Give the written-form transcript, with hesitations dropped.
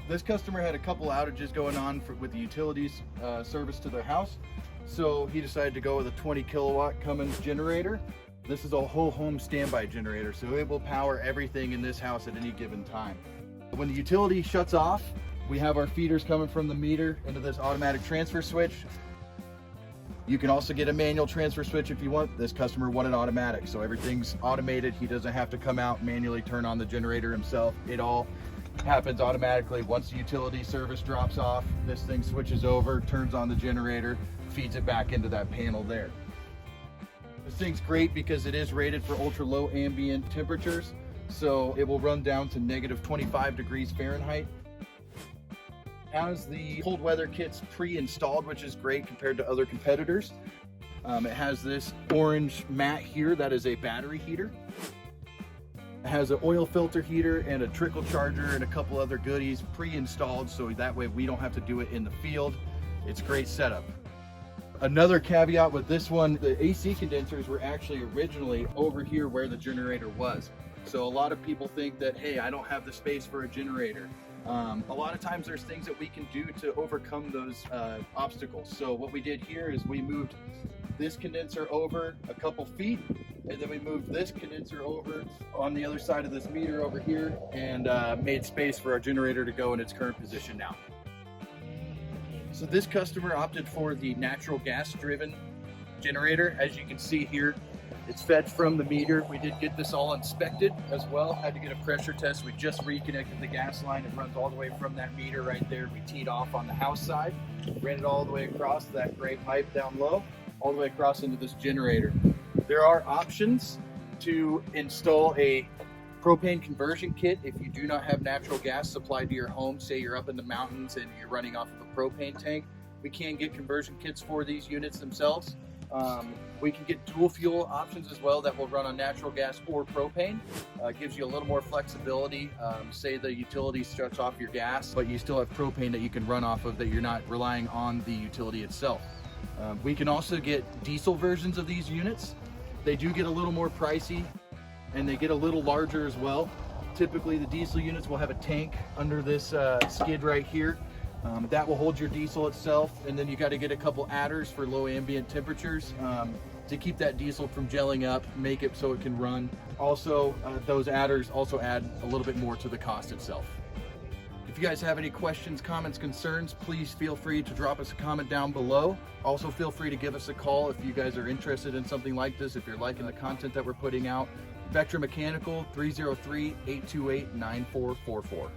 This customer had a couple outages going on with the utilities service to their house. So he decided to go with a 20 kilowatt Cummins generator. This is a whole home standby generator, so it will power everything in this house at any given time. When the utility shuts off, we have our feeders coming from the meter into this automatic transfer switch. You can also get a manual transfer switch if you want. This customer wanted automatic, so everything's automated. He doesn't have to come out manually turn on the generator himself. It all happens automatically. Once the utility service drops off, this thing switches over, turns on the generator, feeds it back into that panel there. This thing's great because it is rated for ultra low ambient temperatures, so it will run down to negative 25 degrees Fahrenheit. It has the cold weather kits pre-installed, which is great compared to other competitors. It has this orange mat here that is a battery heater. It has an oil filter heater and a trickle charger and a couple other goodies pre-installed, so that way we don't have to do it in the field. It's a great setup. Another caveat with this one, the AC condensers were actually originally over here where the generator was. So a lot of people think that, hey, I don't have the space for a generator. A lot of times there's things that we can do to overcome those obstacles. So what we did here is we moved this condenser over a couple feet, and then we moved this condenser over on the other side of this meter over here, and made space for our generator to go in its current position now. So this customer opted for the natural gas driven generator. As you can see here, it's fed from the meter. We did get this all inspected as well. Had to get a pressure test. We just reconnected the gas line. It runs all the way from that meter right there. We teed off on the house side, ran it all the way across that gray pipe down low, all the way across into this generator. There are options to install a propane conversion kit if you do not have natural gas supplied to your home. Say you're up in the mountains and you're running off of a propane tank. We can get conversion kits for these units themselves. We can get dual fuel options as well that will run on natural gas or propane. Gives you a little more flexibility. Say the utility shuts off your gas, but you still have propane that you can run off of, that you're not relying on the utility itself. We can also get diesel versions of these units. They do get a little more pricey, and they get a little larger as well. Typically the diesel units will have a tank under this skid right here. That will hold your diesel itself, and then you got to get a couple adders for low ambient temperatures to keep that diesel from gelling up, make it so it can run. Also, those adders also add a little bit more to the cost itself. If you guys have any questions, comments, concerns, please feel free to drop us a comment down below. Also feel free to give us a call if you guys are interested in something like this, if you're liking the content that we're putting out. Vectra Mechanical, 303-828-9444.